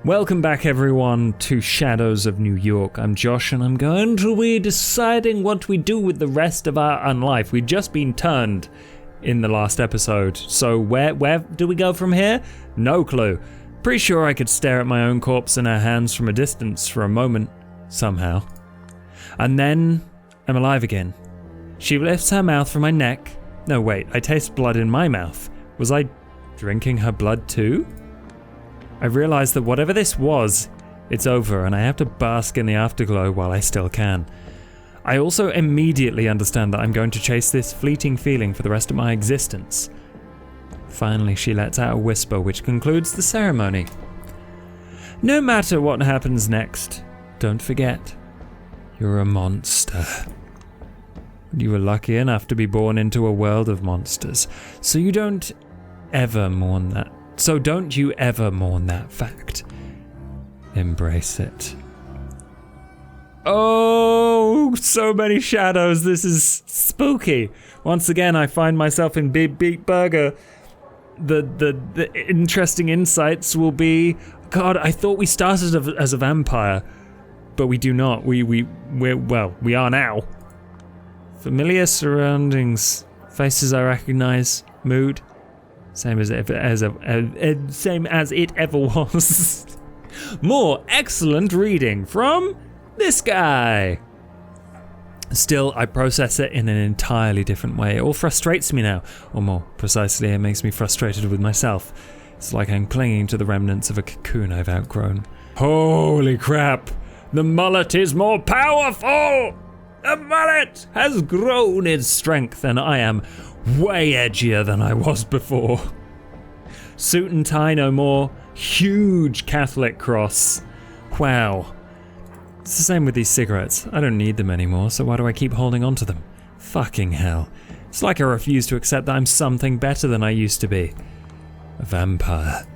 Welcome back everyone to Shadows of New York. I'm Josh and I'm going to be deciding what we do with the rest of our unlife. We've just been turned in the last episode, so where do we go from here? No clue. Pretty sure I could stare at my own corpse in her hands from a distance for a moment, somehow. And then I'm alive again. She lifts her mouth from my neck. No wait, I taste blood in my mouth. Was I drinking her blood too? I realize that whatever this was, it's over and I have to bask in the afterglow while I still can. I also immediately understand that I'm going to chase this fleeting feeling for the rest of my existence. Finally, she lets out a whisper which concludes the ceremony. No matter what happens next, don't forget, you're a monster. You were lucky enough to be born into a world of monsters, so don't you ever mourn that fact. Embrace it. Oh, so many shadows. This is spooky. Once again, I find myself in Big Beat Burger. The interesting insights will be, God, I thought we started as a vampire, but we do not. We are now. Familiar surroundings, faces I recognize, mood. Same as it ever was. More excellent reading from this guy. Still, I process it in an entirely different way. It all frustrates me now. Or more precisely, it makes me frustrated with myself. It's like I'm clinging to the remnants of a cocoon I've outgrown. Holy crap! The mullet is more powerful! The mullet has grown in strength and I am way edgier than I was before. Suit and tie no more. Huge Catholic cross. Wow. It's the same with these cigarettes. I don't need them anymore, so why do I keep holding on to them? Fucking hell. It's like I refuse to accept that I'm something better than I used to be. A vampire.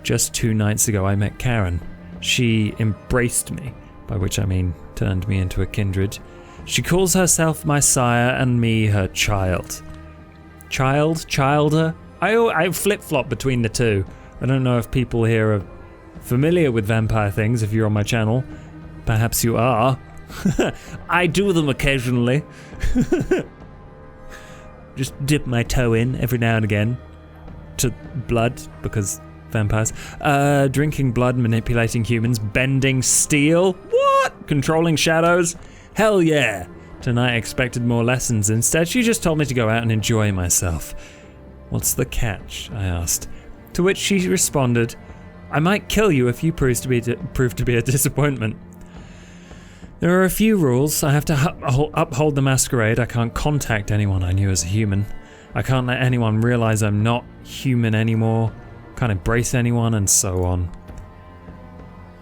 Just 2 nights ago I met Karen. She embraced me, by which I mean turned me into a kindred. She calls herself my sire and me her child. Childer? I flip-flop between the two. I don't know if people here are familiar with vampire things if you're on my channel. Perhaps you are. I do them occasionally. Just dip my toe in every now and again. To blood, because vampires. Drinking blood, manipulating humans, bending steel. What? Controlling shadows? Hell yeah. Tonight I expected more lessons. Instead, she just told me to go out and enjoy myself. What's the catch? I asked. To which she responded, I might kill you if you prove to be a disappointment. There are a few rules. I have to uphold the Masquerade. I can't contact anyone I knew as a human. I can't let anyone realize I'm not human anymore. Can't embrace anyone, and so on.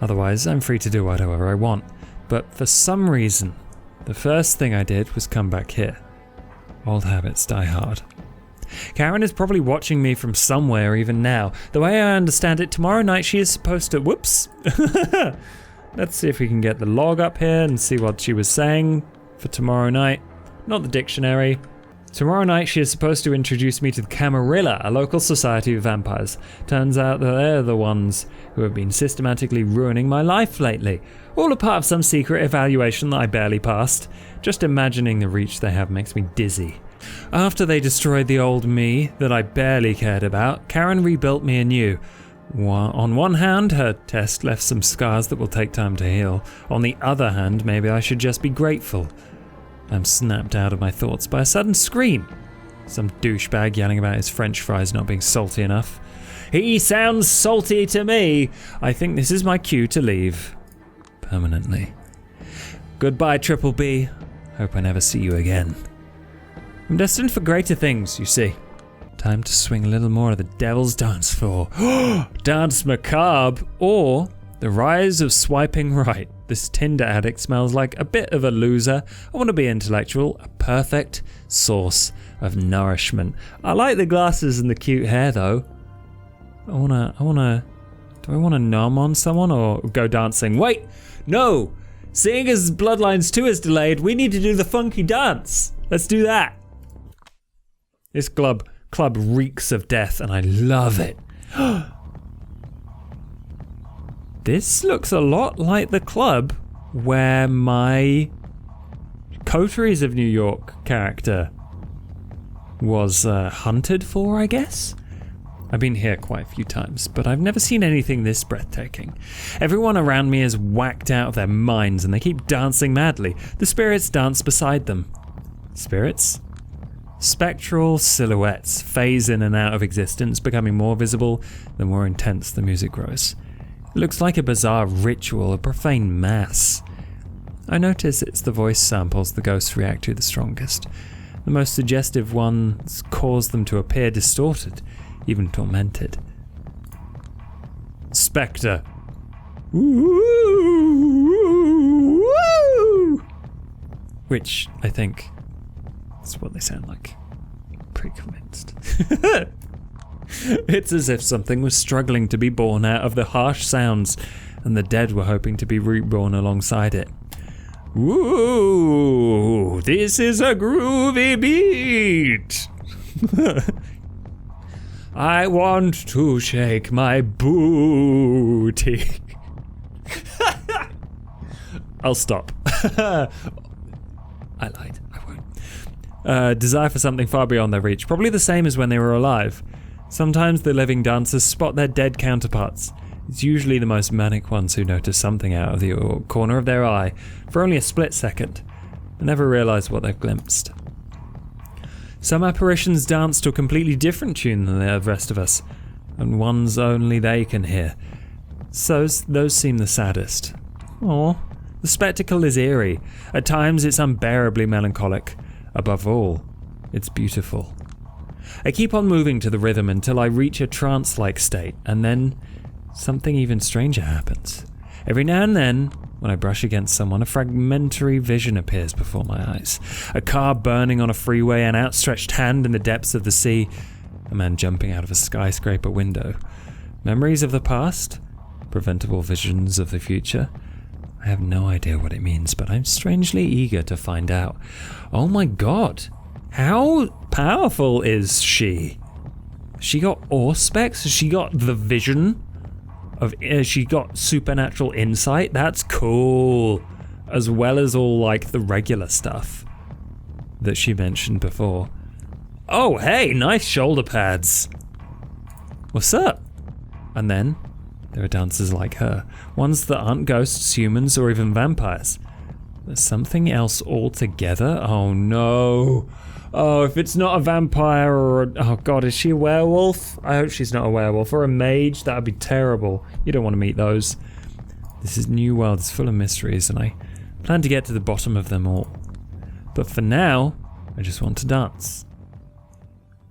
Otherwise, I'm free to do whatever I want. But for some reason, the first thing I did was come back here. Old habits die hard. Karen is probably watching me from somewhere even now. The way I understand it, tomorrow night she is supposed to... Whoops! Let's see if we can get the log up here and see what she was saying for tomorrow night. Not the dictionary. Tomorrow night she is supposed to introduce me to the Camarilla, a local society of vampires. Turns out that they're the ones who have been systematically ruining my life lately. All a part of some secret evaluation that I barely passed. Just imagining the reach they have makes me dizzy. After they destroyed the old me that I barely cared about, Karen rebuilt me anew. On one hand, her test left some scars that will take time to heal. On the other hand, maybe I should just be grateful. I'm snapped out of my thoughts by a sudden scream. Some douchebag yelling about his French fries not being salty enough. He sounds salty to me. I think this is my cue to leave. Permanently. Goodbye, Triple B. Hope I never see you again. I'm destined for greater things, you see. Time to swing a little more of the devil's dance floor. Dance macabre, or the rise of swiping right. This Tinder addict smells like a bit of a loser. I want to be intellectual, a perfect source of nourishment. I like the glasses and the cute hair though. Do I want to nom on someone or go dancing? Wait, no! Seeing as Bloodlines 2 is delayed, we need to do the funky dance. Let's do that. This club reeks of death and I love it. This looks a lot like the club where my Coteries of New York character was hunted for, I guess? I've been here quite a few times, but I've never seen anything this breathtaking. Everyone around me is whacked out of their minds and they keep dancing madly. The spirits dance beside them. Spirits? Spectral silhouettes phase in and out of existence, becoming more visible the more intense the music grows. It looks like a bizarre ritual, a profane mass. I notice it's the voice samples the ghosts react to the strongest. The most suggestive ones cause them to appear distorted, even tormented. Spectre. Ooh, which I think is what they sound like. Pretty convinced. It's as if something was struggling to be born out of the harsh sounds, and the dead were hoping to be reborn alongside it. Ooh, this is a groovy beat. I want to shake my booty. I'll stop. I lied, I won't. Desire for something far beyond their reach, probably the same as when they were alive. Sometimes the living dancers spot their dead counterparts. It's usually the most manic ones who notice something out of the corner of their eye for only a split second, and never realize what they've glimpsed. Some apparitions dance to a completely different tune than the rest of us, and ones only they can hear. So those seem the saddest. Aww. The spectacle is eerie. At times it's unbearably melancholic. Above all, it's beautiful. I keep on moving to the rhythm until I reach a trance-like state, and then something even stranger happens. Every now and then, when I brush against someone, a fragmentary vision appears before my eyes. A car burning on a freeway, an outstretched hand in the depths of the sea, a man jumping out of a skyscraper window. Memories of the past? Preventable visions of the future? I have no idea what it means, but I'm strangely eager to find out. Oh my god! How powerful is she? Has she got Auspex? Has she got the vision? Has she got supernatural insight? That's cool. As well as all like the regular stuff that she mentioned before. Oh hey, nice shoulder pads. What's up? And then there are dancers like her. Ones that aren't ghosts, humans, or even vampires. There's something else altogether? Oh no. Oh, if it's not a vampire or oh god, is she a werewolf? I hope she's not a werewolf. Or a mage, that would be terrible. You don't want to meet those. This is new world, it's full of mysteries, and I plan to get to the bottom of them all. But for now, I just want to dance.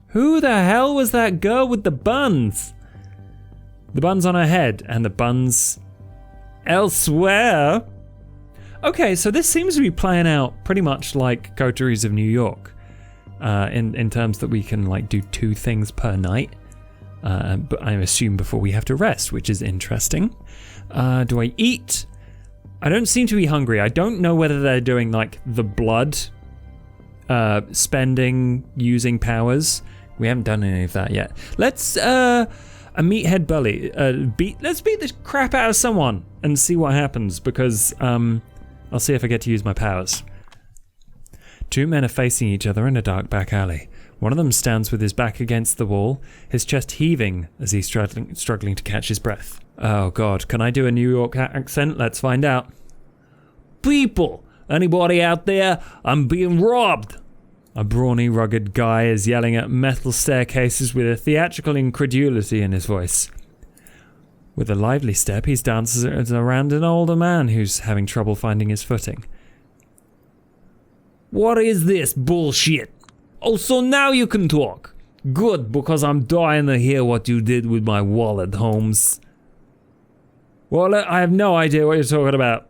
Who the hell was that girl with the buns? The buns on her head, and the buns elsewhere. Okay, so this seems to be playing out pretty much like Coteries of New York. In terms that we can like do 2 things per night, but I assume before we have to rest, which is interesting. Do I eat? I don't seem to be hungry. I don't know whether they're doing like the blood spending using powers. We haven't done any of that yet. Let's a meathead bully. Let's beat the crap out of someone and see what happens, because I'll see if I get to use my powers. 2 men are facing each other in a dark back alley. One of them stands with his back against the wall, his chest heaving as he's struggling to catch his breath. Oh god, can I do a New York accent? Let's find out. People! Anybody out there? I'm being robbed! A brawny, rugged guy is yelling at metal staircases with a theatrical incredulity in his voice. With a lively step, he dances around an older man who's having trouble finding his footing. What is this bullshit? Oh, so now you can talk. Good, because I'm dying to hear what you did with my wallet, Holmes. Well, I have no idea what you're talking about.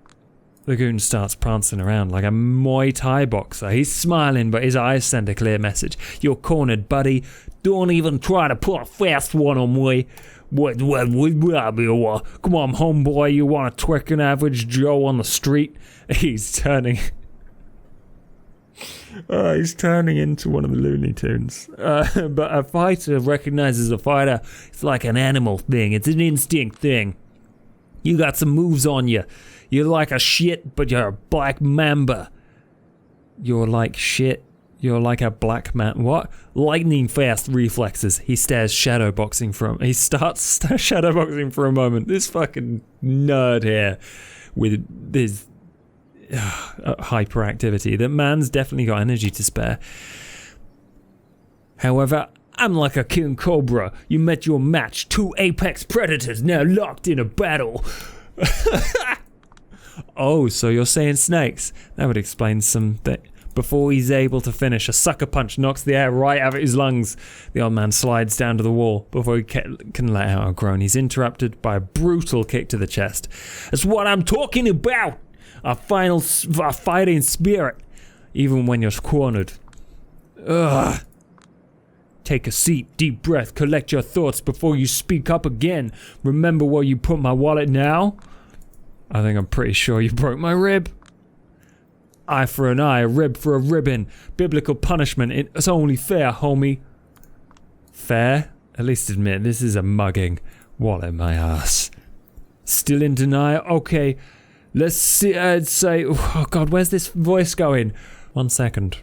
The goon starts prancing around like a Muay Thai boxer. He's smiling, but his eyes send a clear message. You're cornered, buddy. Don't even try to put a fast one on me. Come on, homeboy, you want to twerk an average Joe on the street? He's turning into one of the Looney Tunes. But a fighter recognizes a fighter. It's like an animal thing. It's an instinct thing. You got some moves on you. You're like a shit, but you're a black mamba. You're like shit. You're like a black man. What? Lightning fast reflexes. He starts shadowboxing for a moment. This fucking nerd here with this hyperactivity. That man's definitely got energy to spare. However, I'm like a king cobra. You met your match. 2 apex predators now locked in a battle. Oh, so you're saying snakes? That would explain something. Before he's able to finish, a sucker punch knocks the air right out of his lungs. The old man slides down to the wall. Before he can let out a groan, he's interrupted by a brutal kick to the chest. That's what I'm talking about! A fighting spirit, even when you're cornered. Ugh. Take a seat, deep breath, collect your thoughts before you speak up again. Remember where you put my wallet now? I think I'm pretty sure you broke my rib. Eye for an eye, a rib for a ribbon. Biblical punishment, it's only fair, homie. Fair? At least admit, this is a mugging. Wallet my ass. Still in denial? Okay, let's see, say, oh god, where's this voice going? 1 second.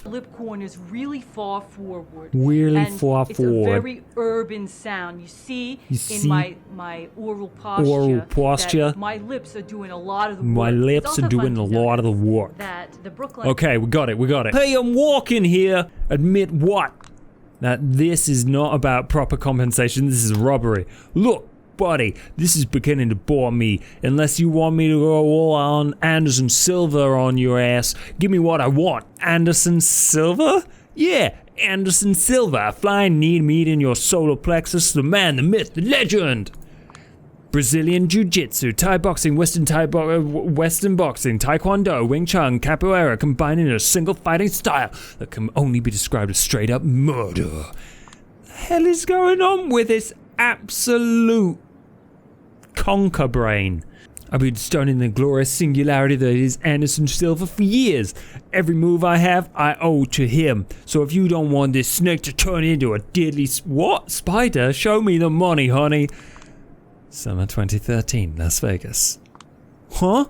Lip corners really far forward. It's a very urban sound. You see in my oral posture, that my lips are doing a lot of the work. My lips are doing a lot of the work. Okay, we got it. Hey, I'm walking here. Admit what? That this is not about proper compensation. This is robbery. Look, buddy, this is beginning to bore me. Unless you want me to go all on Anderson Silva on your ass, give me what I want. Anderson Silva? Yeah, Anderson Silva, a flying knee meat in your solar plexus, the man, the myth, the legend. Brazilian Jiu-Jitsu, Thai boxing, Western boxing, Taekwondo, Wing Chun, Capoeira combined in a single fighting style that can only be described as straight up murder. The hell is going on with this absolute conker brain? I've been studying the glorious singularity that is Anderson Silva for years. Every move I have, I owe to him. So if you don't want this snake to turn into a deadly spider, show me the money, honey. Summer 2013, Las Vegas. Huh?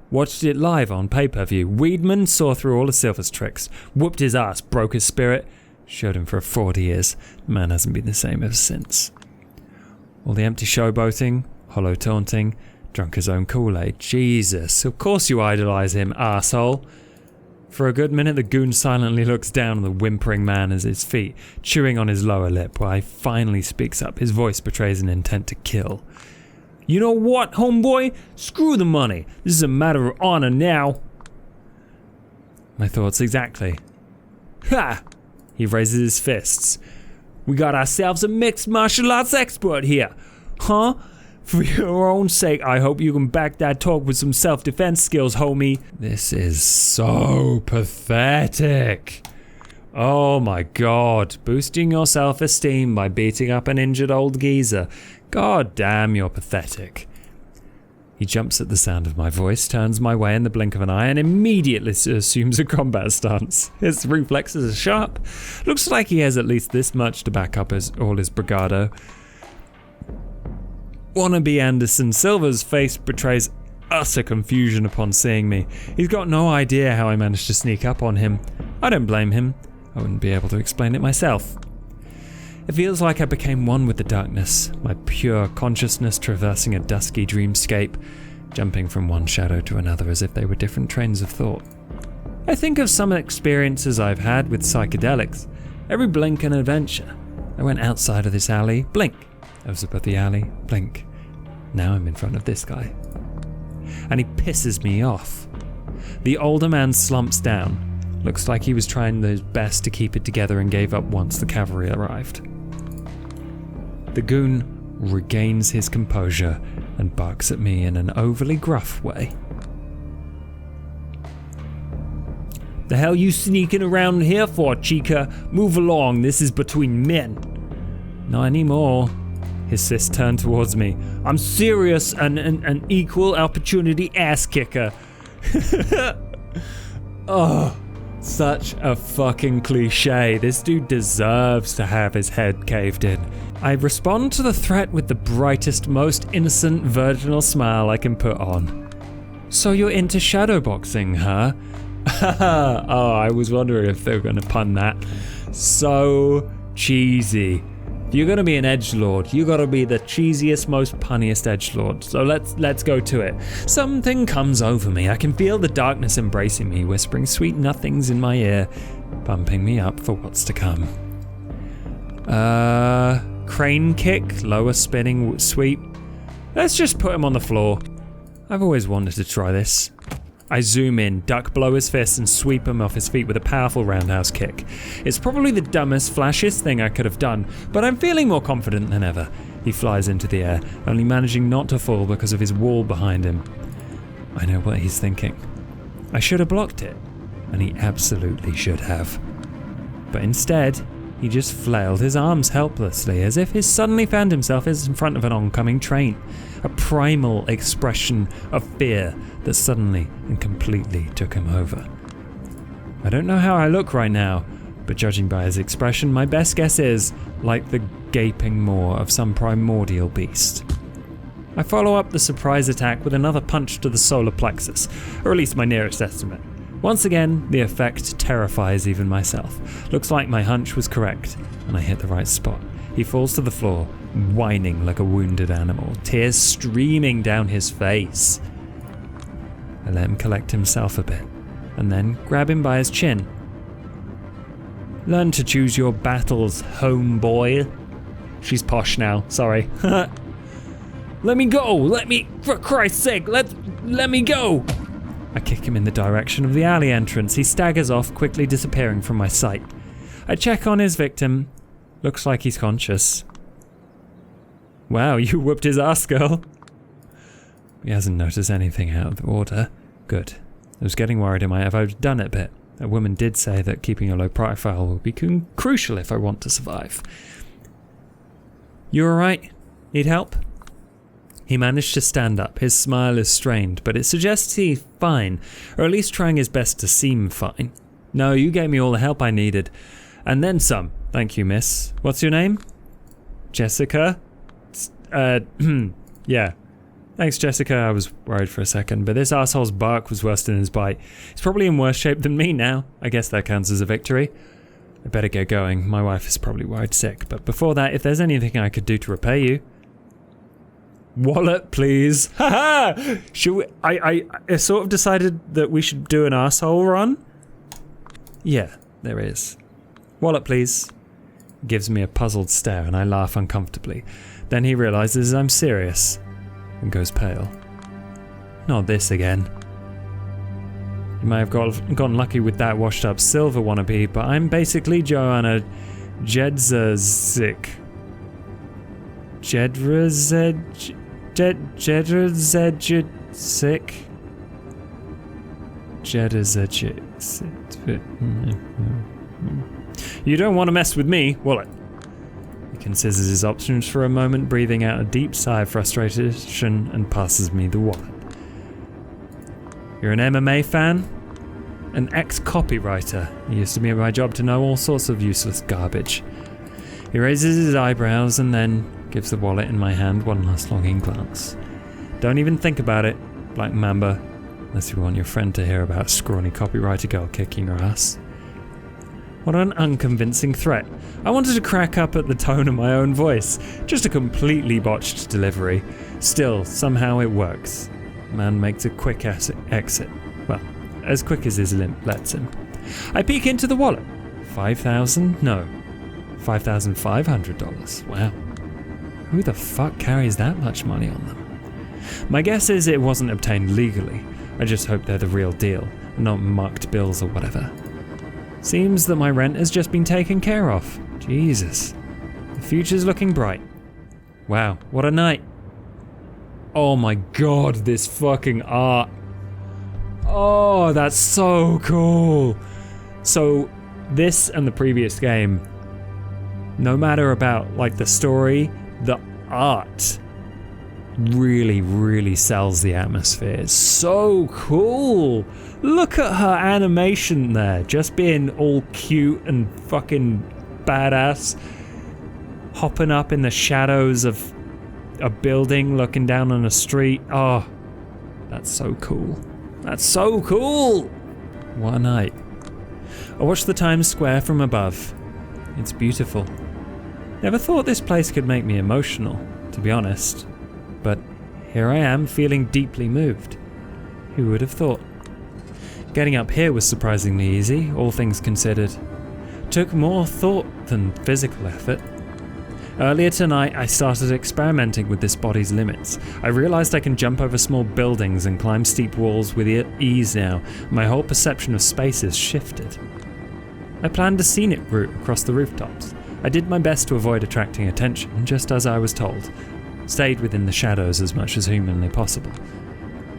Watched it live on pay-per-view. Weedman saw through all of Silva's tricks, whooped his ass, broke his spirit, showed him for 40 years. The man hasn't been the same ever since. All the empty showboating, hollow taunting, drunk his own Kool-Aid. Jesus, of course you idolize him, arsehole. For a good minute, the goon silently looks down on the whimpering man at his feet, chewing on his lower lip, while he finally speaks up. His voice betrays an intent to kill. You know what, homeboy? Screw the money. This is a matter of honor now. My thoughts exactly. Ha! He raises his fists. We got ourselves a mixed martial arts expert here. Huh? For your own sake, I hope you can back that talk with some self-defense skills, homie. This is so pathetic. Oh my god. Boosting your self-esteem by beating up an injured old geezer. God damn, you're pathetic. He jumps at the sound of my voice, turns my way in the blink of an eye, and immediately assumes a combat stance. His reflexes are sharp. Looks like he has at least this much to back up all his bravado. Wannabe Anderson Silva's face betrays utter confusion upon seeing me. He's got no idea how I managed to sneak up on him. I don't blame him. I wouldn't be able to explain it myself. It feels like I became one with the darkness, my pure consciousness traversing a dusky dreamscape, jumping from one shadow to another as if they were different trains of thought. I think of some experiences I've had with psychedelics. Every blink an adventure. I went outside of this alley, blink. I was above the alley, blink. Now I'm in front of this guy. And he pisses me off. The older man slumps down. Looks like he was trying his best to keep it together and gave up once the cavalry arrived. The goon regains his composure and barks at me in an overly gruff way. The hell you sneaking around here for, chica? Move along, this is between men. Not anymore. His fist turned towards me. I'm serious and an equal opportunity ass kicker. Oh, such a fucking cliche. This dude deserves to have his head caved in. I respond to the threat with the brightest, most innocent, virginal smile I can put on. So you're into shadowboxing, huh? Oh, I was wondering if they were going to pun that. So cheesy. If you're going to be an edgelord, you got to be the cheesiest, most punniest edgelord. So let's go to it. Something comes over me. I can feel the darkness embracing me, whispering sweet nothings in my ear, pumping me up for what's to come. Crane kick, lower spinning sweep. Let's just put him on the floor. I've always wanted to try this. I zoom in, duck below his fist and sweep him off his feet with a powerful roundhouse kick. It's probably the dumbest, flashiest thing I could have done, but I'm feeling more confident than ever. He flies into the air, only managing not to fall because of his wall behind him. I know what he's thinking. I should have blocked it, and he absolutely should have. But instead, he just flailed his arms helplessly, as if he suddenly found himself in front of an oncoming train. A primal expression of fear that suddenly and completely took him over. I don't know how I look right now, but judging by his expression, my best guess is like the gaping maw of some primordial beast. I follow up the surprise attack with another punch to the solar plexus, or at least my nearest estimate. Once again, the effect terrifies even myself. Looks like my hunch was correct, and I hit the right spot. He falls to the floor, whining like a wounded animal, tears streaming down his face. I let him collect himself a bit, and then grab him by his chin. Learn to choose your battles, homeboy. She's posh now, sorry. Let me go! For Christ's sake, let me go! I kick him in the direction of the alley entrance. He staggers off, quickly disappearing from my sight. I check on his victim. Looks like he's conscious. Wow, you whooped his ass, girl. He hasn't noticed anything out of order. Good. I was getting worried I might have overdone it a bit. A woman did say that keeping a low profile will be crucial if I want to survive. You alright? Need help? He managed to stand up. His smile is strained, but it suggests he's fine, or at least trying his best to seem fine. No, you gave me all the help I needed. And then some. Thank you, miss. What's your name? Jessica? Yeah. Thanks, Jessica. I was worried for a second, but this asshole's bark was worse than his bite. He's probably in worse shape than me now. I guess that counts as a victory. I better get going. My wife is probably worried sick, but before that, if there's anything I could do to repay you... Wallet, please. Haha! Should we... I sort of decided that we should do an arsehole run. Yeah, there is. Wallet, please. Gives me a puzzled stare and I laugh uncomfortably. Then he realizes I'm serious and goes pale. Not this again. You may have gotten lucky with that washed up silver wannabe, but I'm basically Joanna Jedrzejczyk. You don't want to mess with me, Wallet. He considers his options for a moment, breathing out a deep sigh of frustration, and passes me the wallet. You're an MMA fan? An ex-copywriter. It used to be my job to know all sorts of useless garbage. He raises his eyebrows and then gives the wallet in my hand one last longing glance. Don't even think about it, Black Mamba, unless you want your friend to hear about a scrawny copywriter girl kicking your ass. What an unconvincing threat. I wanted to crack up at the tone of my own voice. Just a completely botched delivery. Still, somehow it works. Man makes a quick exit. Well, as quick as his limp lets him. I peek into the wallet. $5,000? No. $5,500. Wow. Who the fuck carries that much money on them? My guess is it wasn't obtained legally. I just hope they're the real deal, not mucked bills or whatever. Seems that my rent has just been taken care of. Jesus. The future's looking bright. Wow, what a night. Oh my god, this fucking art. Oh, that's so cool. So, this and the previous game, no matter about like the story, the art really, really sells the atmosphere. It's so cool. Look at her animation there, just being all cute and fucking badass. hopping up in the shadows of a building, looking down on a street. Oh, that's so cool. That's so cool! What a night. I watched the Times Square from above. It's beautiful. Never thought this place could make me emotional, to be honest. But here I am, feeling deeply moved. Who would have thought? Getting up here was surprisingly easy, all things considered. Took more thought than physical effort. Earlier tonight, I started experimenting with this body's limits. I realized I can jump over small buildings and climb steep walls with ease now. My whole perception of space has shifted. I planned a scenic route across the rooftops. I did my best to avoid attracting attention, just as I was told. Stayed within the shadows as much as humanly possible.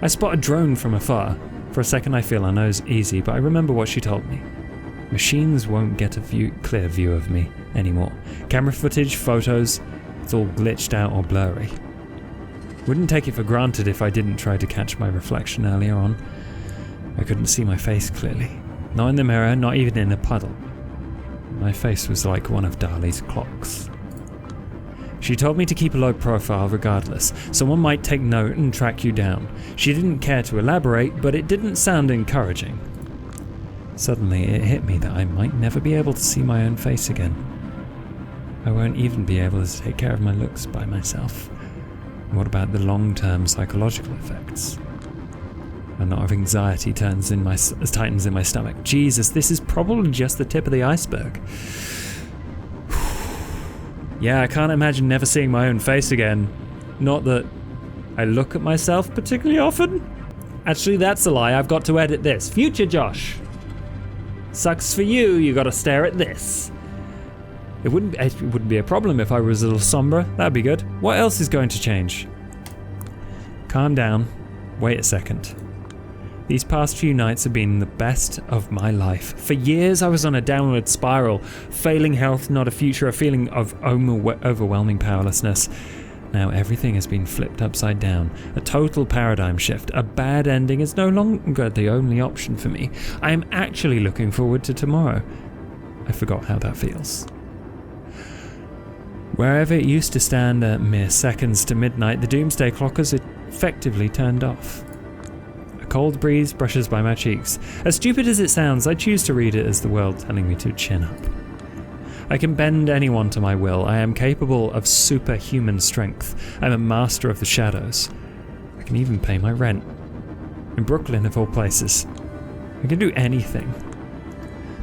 I spot a drone from afar. For a second I feel I know it's easy, but I remember what she told me. Machines won't get a clear view of me anymore. Camera footage, photos, it's all glitched out or blurry. Wouldn't take it for granted if I didn't try to catch my reflection earlier on. I couldn't see my face clearly. Not in the mirror, not even in a puddle. My face was like one of Dali's clocks. She told me to keep a low profile regardless. Someone might take note and track you down. She didn't care to elaborate, but it didn't sound encouraging. Suddenly it hit me that I might never be able to see my own face again. I won't even be able to take care of my looks by myself. What about the long-term psychological effects? A knot of anxiety tightens in my stomach. Jesus, this is probably just the tip of the iceberg. Yeah, I can't imagine never seeing my own face again. Not that I look at myself particularly often. Actually, that's a lie. I've got to edit this. Future Josh. Sucks for you, you gotta stare at this. It wouldn't be a problem if I was a little Sombra. That'd be good. What else is going to change? Calm down. Wait a second. These past few nights have been the best of my life. For years I was on a downward spiral. Failing health, not a future, a feeling of overwhelming powerlessness. Now everything has been flipped upside down. A total paradigm shift. A bad ending is no longer the only option for me. I am actually looking forward to tomorrow. I forgot how that feels. Wherever it used to stand at mere seconds to midnight, the doomsday clock has effectively turned off. A cold breeze brushes by my cheeks. As stupid as it sounds, I choose to read it as the world telling me to chin up. I can bend anyone to my will. I am capable of superhuman strength. I'm a master of the shadows. I can even pay my rent. In Brooklyn, of all places. I can do anything.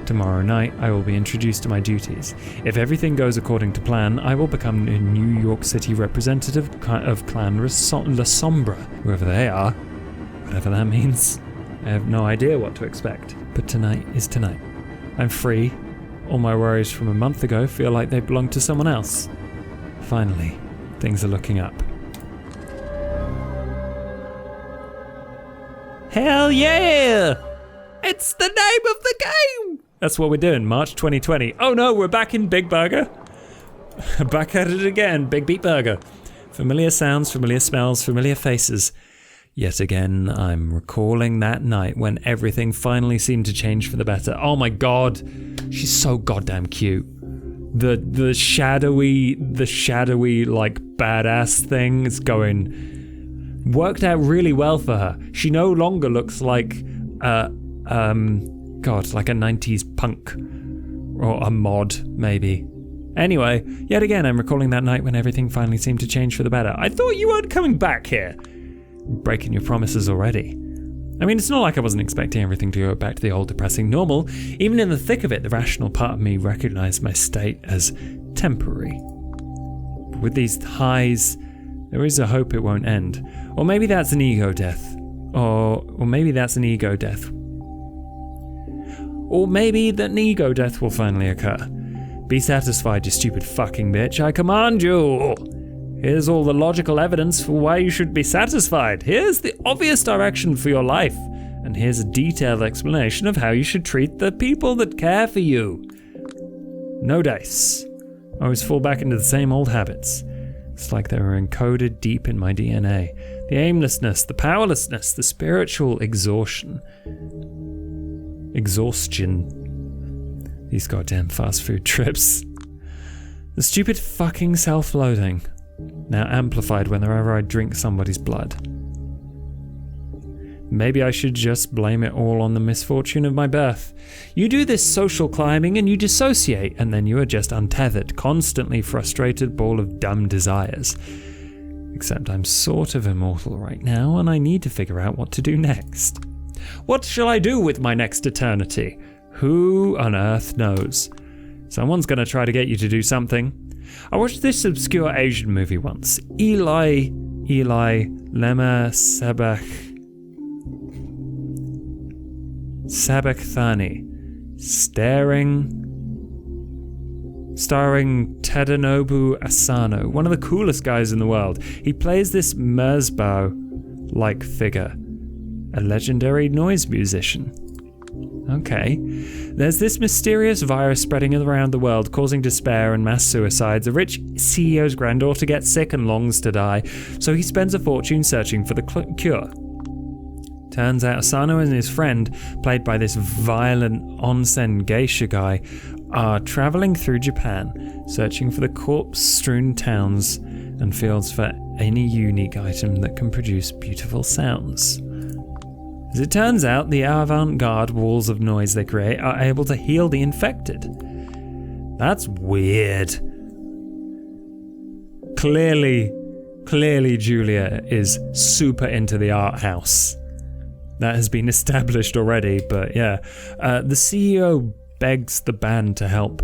Tomorrow night, I will be introduced to my duties. If everything goes according to plan, I will become a New York City representative of Clan Lasombra, whoever they are. Whatever that means. I have no idea what to expect. But tonight is tonight. I'm free. All my worries from a month ago feel like they belong to someone else. Finally, things are looking up. Hell yeah! It's the name of the game! That's what we're doing, March 2020. Oh no, we're back in Big Burger. Back at it again, Big Beat Burger. Familiar sounds, familiar smells, familiar faces. Yet again, I'm recalling that night when everything finally seemed to change for the better. Oh my god, she's so goddamn cute. The shadowy like badass thing is worked out really well for her. She no longer looks like like a 90s punk or a mod maybe. Anyway, yet again I'm recalling that night when everything finally seemed to change for the better. I thought you weren't coming back here. Breaking your promises already. I mean, it's not like I wasn't expecting everything to go back to the old depressing normal. Even in the thick of it, the rational part of me recognized my state as temporary. With these highs, there is a hope it won't end. Or maybe that's an ego death. Or maybe that's an ego death. Or maybe that an ego death will finally occur. Be satisfied, you stupid fucking bitch, I command you! Here's all the logical evidence for why you should be satisfied. Here's the obvious direction for your life. And here's a detailed explanation of how you should treat the people that care for you. No dice. I always fall back into the same old habits. It's like they were encoded deep in my DNA. The aimlessness, the powerlessness, the spiritual exhaustion. These goddamn fast food trips. The stupid fucking self-loathing, now amplified whenever I drink somebody's blood. Maybe I should just blame it all on the misfortune of my birth. You do this social climbing and you dissociate, and then you are just untethered, constantly frustrated ball of dumb desires. Except I'm sort of immortal right now, and I need to figure out what to do next. What shall I do with my next eternity? Who on earth knows? Someone's gonna try to get you to do something. I watched this obscure Asian movie once. Eli Lema Sabachthani, starring Tadanobu Asano, one of the coolest guys in the world. He plays this Merzbow-like figure, a legendary noise musician. Okay. There's this mysterious virus spreading around the world, causing despair and mass suicides. A rich CEO's granddaughter gets sick and longs to die, so he spends a fortune searching for the cure. Turns out Asano and his friend, played by this violent onsen geisha guy, are traveling through Japan, searching for the corpse-strewn towns and fields for any unique item that can produce beautiful sounds. As it turns out, the avant-garde walls of noise they create are able to heal the infected. That's weird. Clearly Julia is super into the art house. That has been established already, but yeah. The CEO begs the band to help,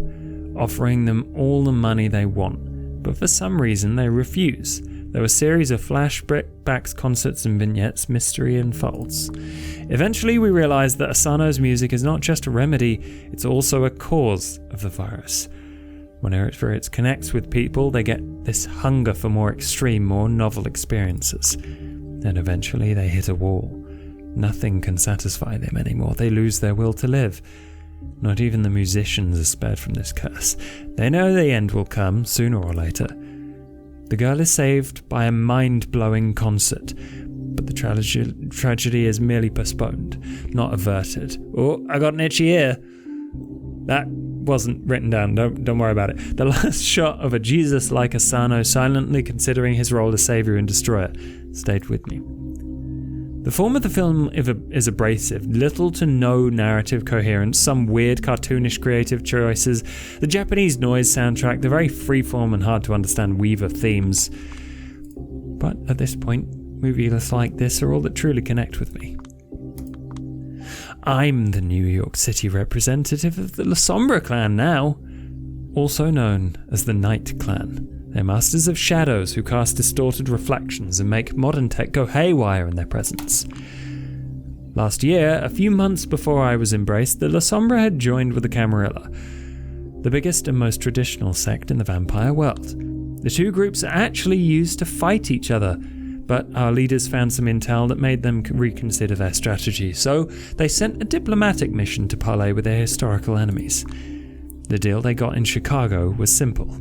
offering them all the money they want, but for some reason they refuse. Though a series of flashbacks, concerts and vignettes, mystery unfolds. Eventually we realize that Asano's music is not just a remedy, it's also a cause of the virus. Whenever it connects with people, they get this hunger for more extreme, more novel experiences. Then eventually they hit a wall. Nothing can satisfy them anymore. They lose their will to live. Not even the musicians are spared from this curse. They know the end will come, sooner or later. The girl is saved by a mind-blowing concert, but the tragedy is merely postponed, not averted. Oh, I got an itchy ear. That wasn't written down, don't worry about it. The last shot of a Jesus-like Asano silently considering his role as savior and destroyer stayed with me. The form of the film is abrasive, little to no narrative coherence, some weird cartoonish creative choices, the Japanese noise soundtrack, the very freeform and hard to understand weave of themes. But at this point, movies like this are all that truly connect with me. I'm the New York City representative of the Lasombra clan now, also known as the Night Clan. They're masters of shadows who cast distorted reflections and make modern tech go haywire in their presence. Last year, a few months before I was embraced, the Lasombra had joined with the Camarilla, the biggest and most traditional sect in the vampire world. The two groups actually used to fight each other, but our leaders found some intel that made them reconsider their strategy, so they sent a diplomatic mission to parley with their historical enemies. The deal they got in Chicago was simple.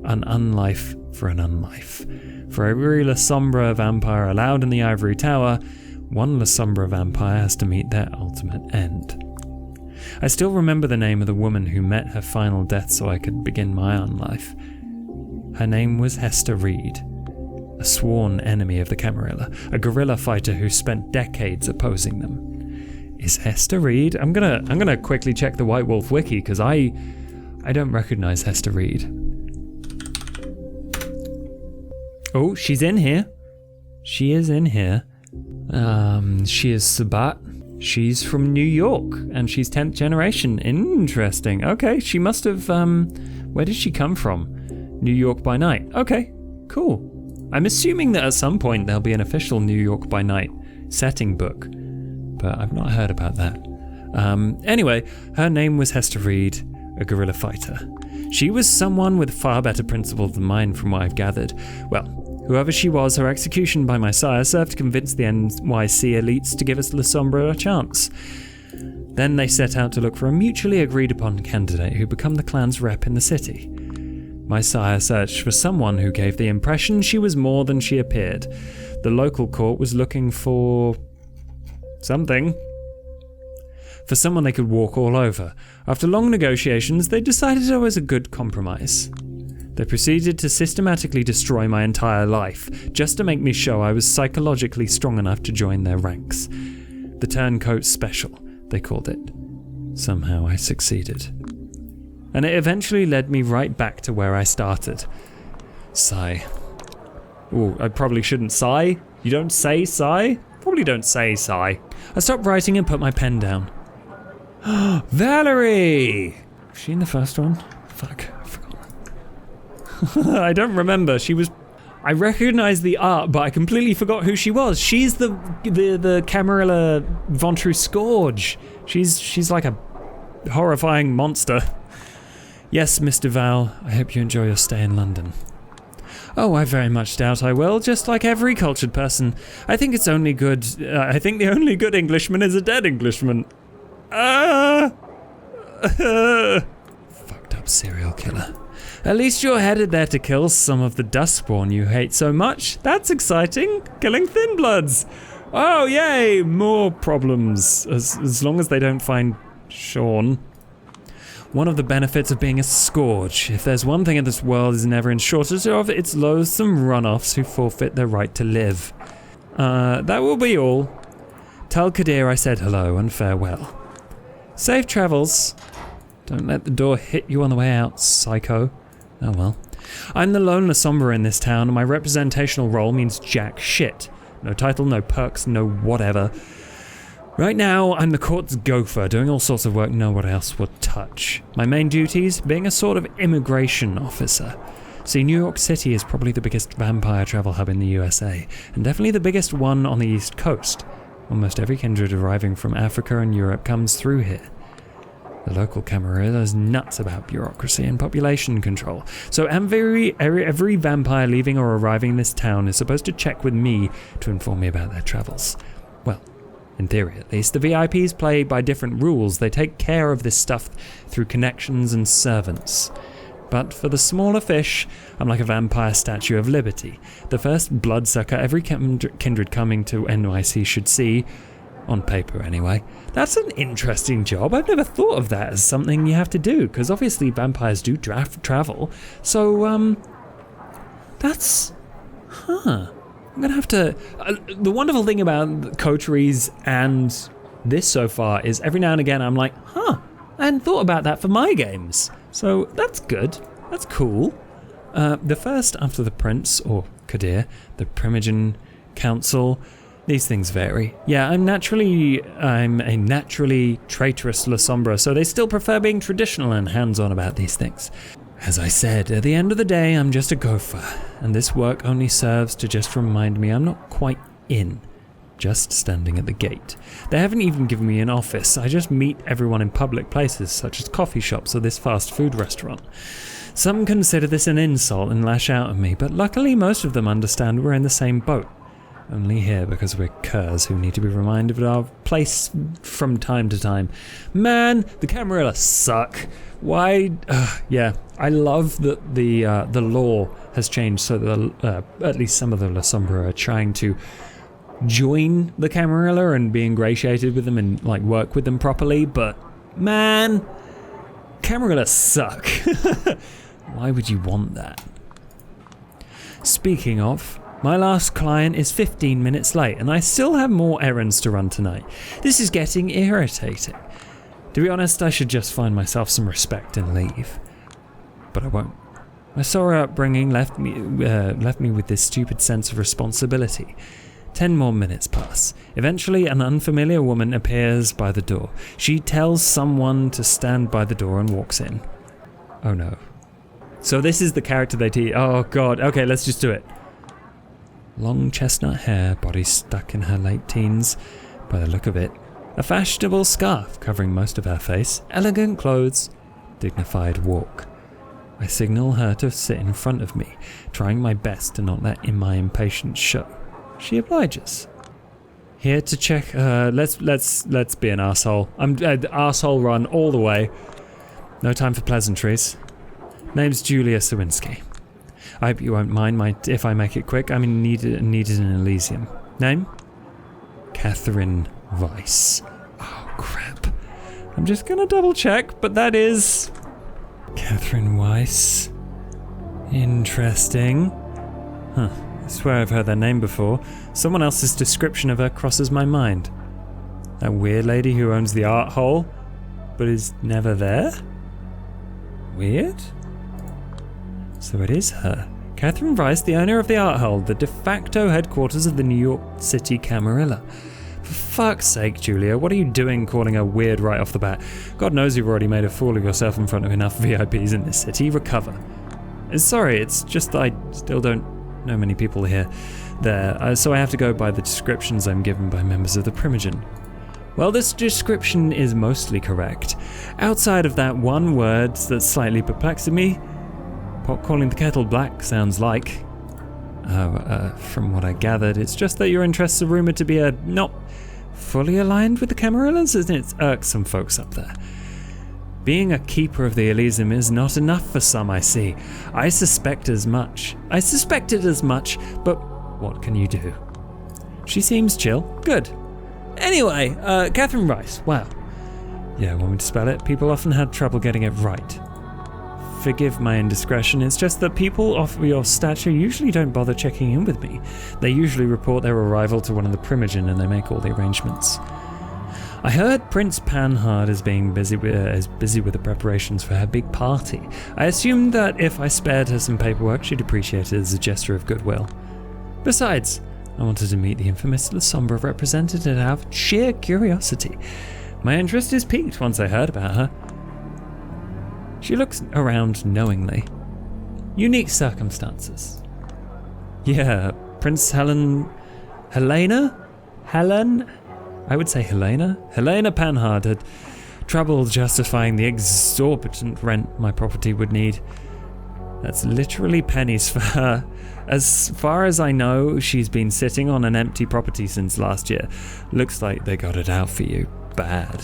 An unlife for an unlife. For every Lasombra vampire allowed in the Ivory Tower, one Lasombra vampire has to meet their ultimate end. I still remember the name of the woman who met her final death so I could begin my own life. Her name was Hester Reed, a sworn enemy of the Camarilla, a guerrilla fighter who spent decades opposing them. Is Hester Reed? I'm gonna quickly check the White Wolf wiki because I don't recognize Hester Reed. Oh, she's in here. She is in here. She is Sabat. She's from New York, and she's 10th generation. Interesting. Okay, she must have, where did she come from? New York by Night. Okay, cool. I'm assuming that at some point there'll be an official New York by Night setting book, but I've not heard about that. Anyway, her name was Hester Reed, a guerrilla fighter. She was someone with far better principles than mine from what I've gathered. Well, whoever she was, her execution by my sire served to convince the NYC elites to give us Lasombra a chance. Then they set out to look for a mutually agreed upon candidate who become the clan's rep in the city. My sire searched for someone who gave the impression she was more than she appeared. The local court was looking for something. For someone they could walk all over. After long negotiations, they decided I was a good compromise. They proceeded to systematically destroy my entire life, just to make me show I was psychologically strong enough to join their ranks. The Turncoat Special, they called it. Somehow I succeeded. And it eventually led me right back to where I started. Sigh. Ooh, I probably shouldn't sigh. You don't say sigh? Probably don't say sigh. I stopped writing and put my pen down. Valerie! Was she in the first one? Fuck, I forgot. I don't remember. I recognized the art, but I completely forgot who she was. She's the Camarilla Vontrue Scourge. She's like a horrifying monster. Yes, Mr. Val, I hope you enjoy your stay in London. Oh, I very much doubt I will, just like every cultured person. I think the only good Englishman is a dead Englishman. Fucked up serial killer. At least you're headed there to kill some of the Dustspawn you hate so much. That's exciting. Killing Thin Bloods. Oh, yay, more problems. As long as they don't find Sean. One of the benefits of being a Scourge, if there's one thing in this world is never in shortage of, it's loathsome runoffs who forfeit their right to live. That will be all. Tell Kadir I said hello and farewell. Safe travels. Don't let the door hit you on the way out, psycho. Oh well. I'm the lone Lasombra in this town, and my representational role means jack shit. No title, no perks, no whatever. Right now, I'm the court's gopher, doing all sorts of work no one else would touch. My main duties, being a sort of immigration officer. See, New York City is probably the biggest vampire travel hub in the USA, and definitely the biggest one on the East Coast. Almost every kindred arriving from Africa and Europe comes through here. The local Camarilla is nuts about bureaucracy and population control, so every vampire leaving or arriving in this town is supposed to check with me to inform me about their travels. Well, in theory at least, the VIPs play by different rules. They take care of this stuff through connections and servants. But for the smaller fish, I'm like a vampire Statue of Liberty, the first bloodsucker every kindred coming to NYC should see, on paper anyway. That's an interesting job. I've never thought of that as something you have to do, because obviously vampires do travel. So, that's... I'm gonna have to... the wonderful thing about coteries and this so far is every now and again I'm like, I hadn't thought about that for my games. So that's good. That's cool. The first after the Prince, or Kadir, the Primogen Council, these things vary. Yeah, I'm a naturally traitorous Lasombra, so they still prefer being traditional and hands-on about these things. As I said, at the end of the day, I'm just a gopher, and this work only serves to just remind me I'm not quite in, just standing at the gate. They haven't even given me an office. I just meet everyone in public places, such as coffee shops or this fast food restaurant. Some consider this an insult and lash out at me, but luckily most of them understand we're in the same boat. Only here because we're curs who need to be reminded of our place from time to time. Man, the Camarilla suck. Why? Yeah, I love that the law has changed so that at least some of the Lasombra are trying to join the Camarilla and be ingratiated with them and like work with them properly, but man, Camarilla suck. Why would you want that? Speaking of, my last client is 15 minutes late and I still have more errands to run tonight. This is getting irritating. To be honest, I should just find myself some respect and leave. But I won't. My sorry upbringing left me with this stupid sense of responsibility. 10 more minutes pass. Eventually, an unfamiliar woman appears by the door. She tells someone to stand by the door and walks in. Oh no. So this is the character they teach. Oh god, okay, let's just do it. Long chestnut hair, body stuck in her late teens, by the look of it. A fashionable scarf covering most of her face. Elegant clothes. Dignified walk. I signal her to sit in front of me, trying my best to not let in my impatience show. She obliges. Here to check. Let's be an arsehole. I'm arsehole run all the way. No time for pleasantries. Name's Julia Sawinski. I hope you won't mind if I make it quick. I'm needed in Elysium. Name? Catherine Weiss. Oh crap! I'm just gonna double check, but that is Catherine Weiss. Interesting. Huh. I swear I've heard that name before. Someone else's description of her crosses my mind. That weird lady who owns the arsehole, but is never there? Weird? So it is her. Catherine Rice, the owner of the arsehole, the de facto headquarters of the New York City Camarilla. For fuck's sake, Julia, what are you doing calling her weird right off the bat? God knows you've already made a fool of yourself in front of enough VIPs in this city. Recover. Sorry, it's just that I still don't know many people there, so I have to go by the descriptions I'm given by members of the Primogen. Well, this description is mostly correct. Outside of that one word that's slightly perplexing me, pot calling the kettle black sounds like. From what I gathered, it's just that your interests are rumoured to be not fully aligned with the Camarillas, and it's irksome folks up there. Being a keeper of the Elysium is not enough for some, I see. I suspected as much, but what can you do? She seems chill. Good. Anyway, Catherine Rice, wow. Yeah, want me to spell it? People often had trouble getting it right. Forgive my indiscretion, it's just that people of your stature usually don't bother checking in with me. They usually report their arrival to one of the Primogen and they make all the arrangements. I heard Prince Panhard is busy with the preparations for her big party. I assumed that if I spared her some paperwork, she'd appreciate it as a gesture of goodwill. Besides, I wanted to meet the infamous Lasombra representative out of sheer curiosity. My interest is piqued once I heard about her. She looks around knowingly. Unique circumstances. Yeah, Prince Helena? I would say Helena. Helena Panhard had trouble justifying the exorbitant rent my property would need. That's literally pennies for her. As far as I know, she's been sitting on an empty property since last year. Looks like they got it out for you. Bad.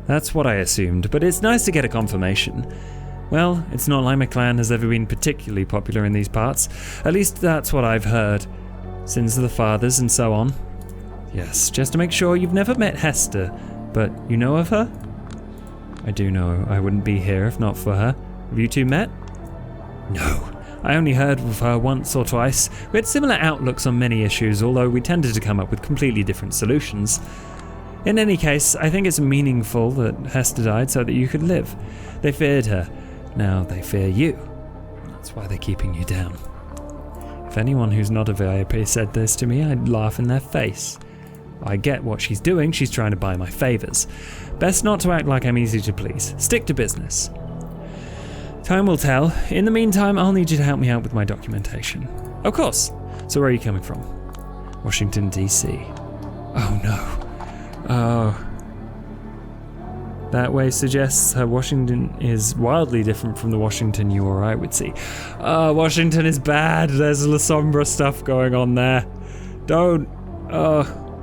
That's what I assumed, but it's nice to get a confirmation. Well, it's not like my clan has ever been particularly popular in these parts. At least that's what I've heard. Sins of the fathers and so on. Yes, just to make sure you've never met Hester, but you know of her? I do know I wouldn't be here if not for her. Have you two met? No. I only heard of her once or twice. We had similar outlooks on many issues, although we tended to come up with completely different solutions. In any case, I think it's meaningful that Hester died so that you could live. They feared her. Now they fear you. That's why they're keeping you down. If anyone who's not a VIP said this to me, I'd laugh in their face. I get what she's doing. She's trying to buy my favours. Best not to act like I'm easy to please. Stick to business. Time will tell. In the meantime, I'll need you to help me out with my documentation. Of course. So where are you coming from? Washington, D.C. Oh no. Oh. That way suggests her Washington is wildly different from the Washington you or I would see. Washington is bad. There's Lasombra stuff going on there. Don't.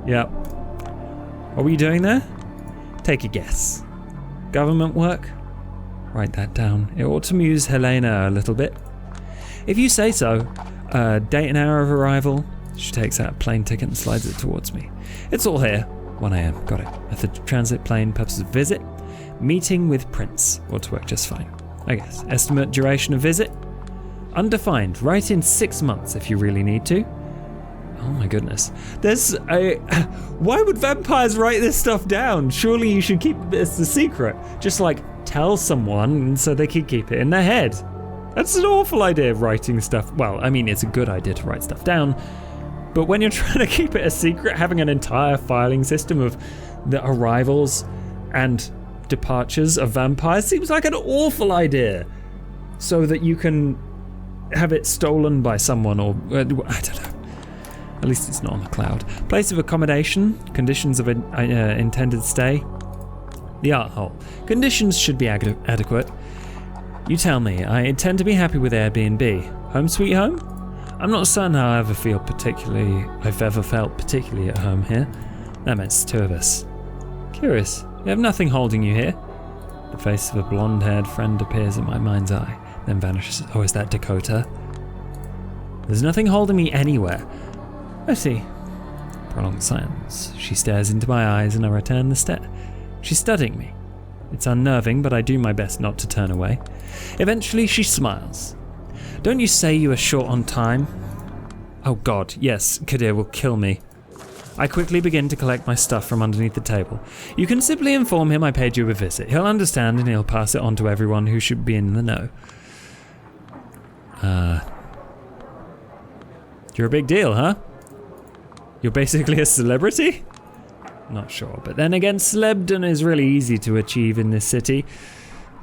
Yeah. What were you doing there? Take a guess. Government work? Write that down. It ought to amuse Helena a little bit. If you say so. Date and hour of arrival. She takes out a plane ticket and slides it towards me. It's all here. 1 a.m. Got it. Method of transit, plane, purpose of visit. Meeting with Prince. Ought to work just fine. I guess. Estimate duration of visit? Undefined. Write in 6 months if you really need to. Oh my goodness. Why would vampires write this stuff down? Surely you should keep this a secret. Just tell someone so they can keep it in their head. That's an awful idea, writing stuff. Well, I mean, it's a good idea to write stuff down. But when you're trying to keep it a secret, having an entire filing system of the arrivals and departures of vampires seems like an awful idea. So that you can have it stolen by someone or... I don't know. At least it's not on the cloud. Place of accommodation. Conditions of intended stay. The arsehole. Conditions should be adequate. You tell me. I intend to be happy with Airbnb. Home sweet home? I'm not certain how I've ever felt particularly at home here. That makes 2 of us. Curious. You have nothing holding you here. The face of a blonde-haired friend appears in my mind's eye, then vanishes. Oh, is that Dakota? There's nothing holding me anywhere. I see. Prolonged silence. She stares into my eyes and I return the stare. She's studying me. It's unnerving, but I do my best not to turn away. Eventually she smiles. Don't you say you are short on time? Oh god, yes, Kadir will kill me. I quickly begin to collect my stuff from underneath the table. You can simply inform him I paid you a visit. He'll understand and he'll pass it on to everyone who should be in the know. You're a big deal, huh? You're basically a celebrity? Not sure, but then again, celebdom is really easy to achieve in this city.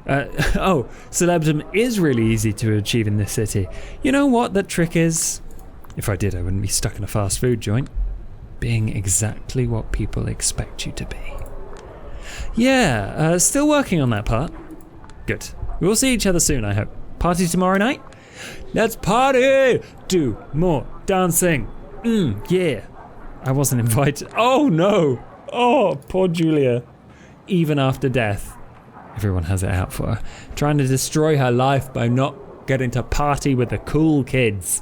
Celebdom is really easy to achieve in this city. You know what the trick is? If I did, I wouldn't be stuck in a fast food joint. Being exactly what people expect you to be. Yeah, still working on that part. Good. We'll see each other soon, I hope. Party tomorrow night? Let's party! Do more dancing. Yeah. I wasn't invited. Oh no! Oh, poor Julia. Even after death, everyone has it out for her. Trying to destroy her life by not getting to party with the cool kids.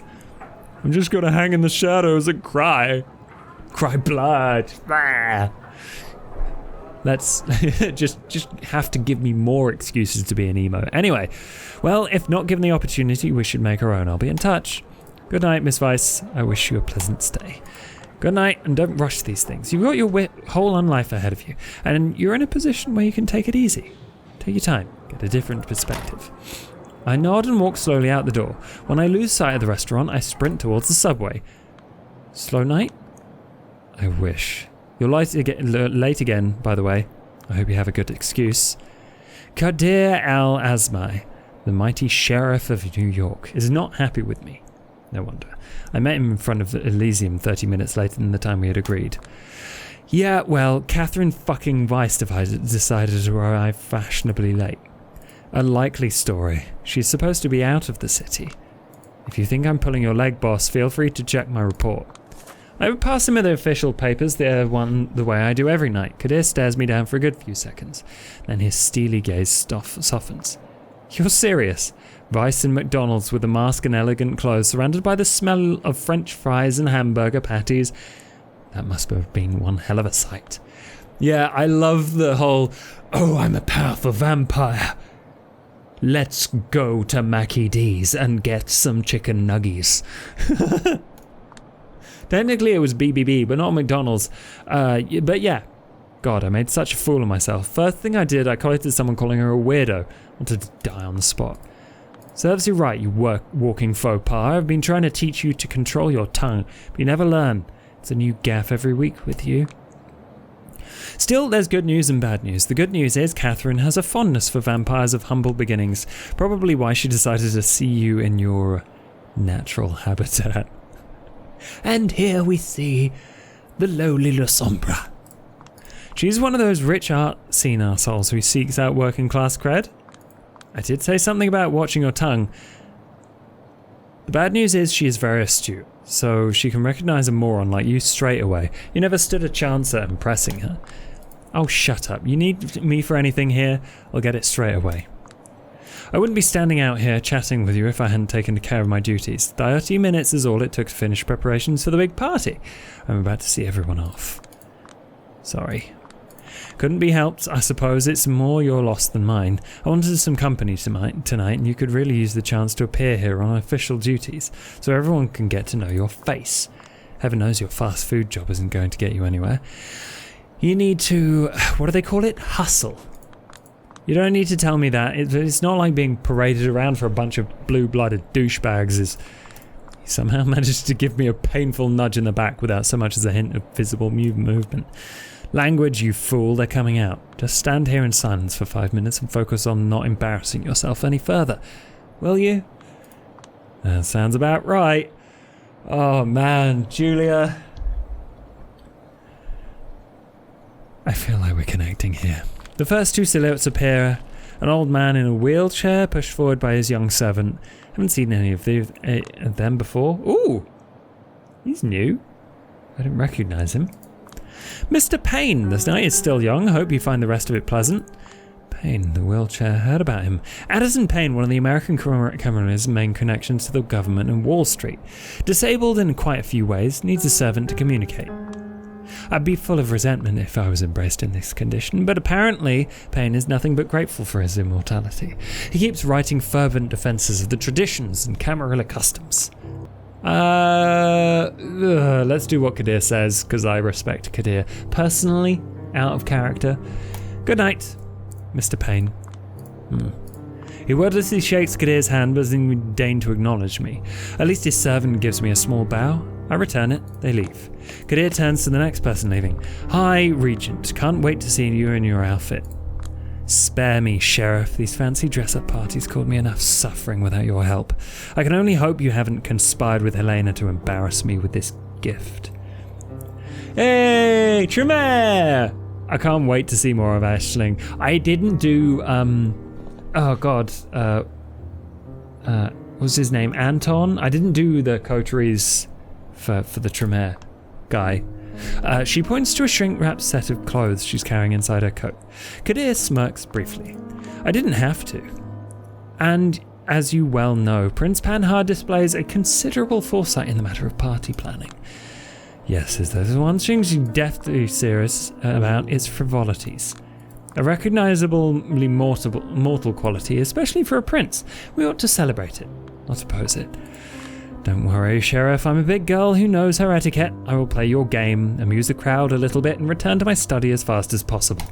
I'm just gonna hang in the shadows and cry. Cry blood. Let's just have to give me more excuses to be an emo. Anyway, well, if not given the opportunity, we should make our own. I'll be in touch. Good night, Miss Weiss. I wish you a pleasant stay. Good night, and don't rush these things. You've got your whole life ahead of you, and you're in a position where you can take it easy. Take your time. Get a different perspective. I nod and walk slowly out the door. When I lose sight of the restaurant, I sprint towards the subway. Slow night? I wish. You're late again, by the way. I hope you have a good excuse. Kadir al-Azmai, the mighty sheriff of New York, is not happy with me. No wonder. I met him in front of the Elysium 30 minutes later than the time we had agreed. Yeah, well, Catherine fucking Weiss decided to arrive fashionably late. A likely story. She's supposed to be out of the city. If you think I'm pulling your leg, boss, feel free to check my report. I would pass him the official papers, the way I do every night. Kadir stares me down for a good few seconds. Then his steely gaze softens. You're serious? Weiss in McDonald's with a mask and elegant clothes, surrounded by the smell of French fries and hamburger patties. That must have been one hell of a sight. Yeah, I love the whole, oh, I'm a powerful vampire. Let's go to Mackie D's and get some chicken nuggies. Technically it was BBB, but not McDonald's. But yeah. God, I made such a fool of myself. First thing I did, I collected someone calling her a weirdo. Wanted to die on the spot. Serves you right, you walking faux pas. I've been trying to teach you to control your tongue, but you never learn. It's a new gaffe every week with you. Still, there's good news and bad news. The good news is Catherine has a fondness for vampires of humble beginnings. Probably why she decided to see you in your natural habitat. And here we see the lowly Lasombra. She's one of those rich art scene arseholes who seeks out working class cred. I did say something about watching your tongue. The bad news is she is very astute, so she can recognize a moron like you straight away. You never stood a chance at impressing her. Oh, shut up. You need me for anything here? I'll get it straight away. I wouldn't be standing out here chatting with you if I hadn't taken care of my duties. 30 minutes is all it took to finish preparations for the big party. I'm about to see everyone off. Sorry. Couldn't be helped. I suppose it's more your loss than mine. I wanted some company tonight, and you could really use the chance to appear here on official duties, so everyone can get to know your face. Heaven knows your fast food job isn't going to get you anywhere. You need to, what do they call it? Hustle. You don't need to tell me that. It's not like being paraded around for a bunch of blue-blooded douchebags. He somehow managed to give me a painful nudge in the back without so much as a hint of visible movement. Language, you fool, they're coming out. Just stand here in silence for 5 minutes and focus on not embarrassing yourself any further. Will you? That sounds about right. Oh man, Julia. I feel like we're connecting here. The first two silhouettes appear. An old man in a wheelchair pushed forward by his young servant. Haven't seen any of them before. Ooh! He's new. I didn't recognize him. Mr. Payne, the night is still young. Hope you find the rest of it pleasant. Payne, the wheelchair, heard about him. Addison Payne, one of the American criminals' main connections to the government and Wall Street. Disabled in quite a few ways, needs a servant to communicate. I'd be full of resentment if I was embraced in this condition, but apparently Payne is nothing but grateful for his immortality. He keeps writing fervent defences of the traditions and Camarilla customs. Let's do what Kadir says, because I respect Kadir. Personally, out of character. Good night, Mr. Payne. He wordlessly shakes Kadir's hand, but doesn't deign to acknowledge me. At least his servant gives me a small bow. I return it, they leave. Kadir turns to the next person leaving. Hi, Regent. Can't wait to see you in your outfit. Spare me, Sheriff. These fancy dress-up parties caused me enough suffering without your help. I can only hope you haven't conspired with Helena to embarrass me with this gift. Hey, Tremere! I can't wait to see more of Aisling. I didn't do, what was his name? Anton? I didn't do the coteries for the Tremere guy. She points to a shrink-wrapped set of clothes she's carrying inside her coat. Kadir smirks briefly. I didn't have to. And as you well know, Prince Panhard displays a considerable foresight in the matter of party planning. Yes, if there's one thing she's deathly serious about, it's frivolities. A recognizably mortal quality, especially for a prince. We ought to celebrate it, not oppose it. Don't worry, Sheriff, I'm a big girl who knows her etiquette. I will play your game, amuse the crowd a little bit, and return to my study as fast as possible.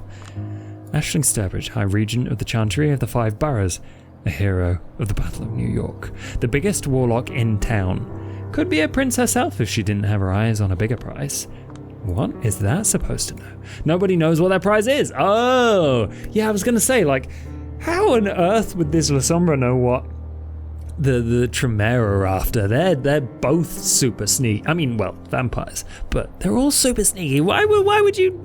Aisling Sturbridge, High Regent of the Chantry of the Five Boroughs, a hero of the Battle of New York, the biggest warlock in town. Could be a prince herself if she didn't have her eyes on a bigger prize. What is that supposed to know? Nobody knows what that prize is. Oh, yeah, I was going to say, like, how on earth would this Lasombra know what the Tremere are after? They're both super sneaky. I mean, well, vampires, but they're all super sneaky. Why would you?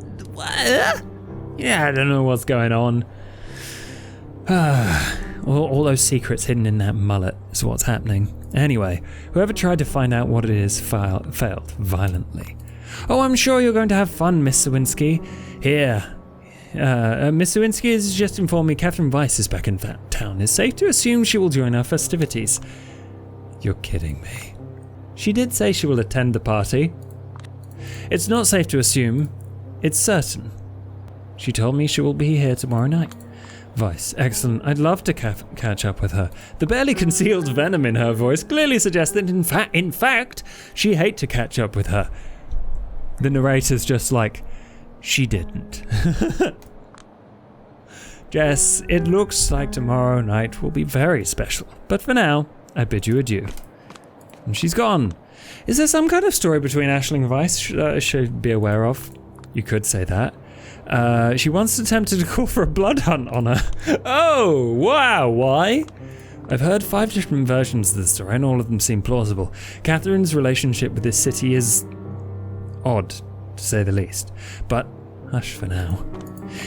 Yeah, I don't know what's going on. All those secrets hidden in that mullet is what's happening. Anyway, whoever tried to find out what it is failed violently. Oh, I'm sure you're going to have fun, Miss Sawinski. Here. Miss Sawinski has just informed me Catherine Weiss is back in town. It's safe to assume she will join our festivities. You're kidding me. She did say she will attend the party. It's not safe to assume. It's certain. She told me she will be here tomorrow night. Weiss, excellent. I'd love to catch up with her. The barely concealed venom in her voice clearly suggests that in fact, she'd hate to catch up with her. The narrator's just like, she didn't. Jess, it looks like tomorrow night will be very special. But for now, I bid you adieu. And she's gone. Is there some kind of story between Aisling and Weiss I should be aware of? You could say that. She once attempted to call for a blood hunt on her. Oh, wow, why? I've heard 5 different versions of the story and all of them seem plausible. Catherine's relationship with this city is odd, to say the least. But hush for now.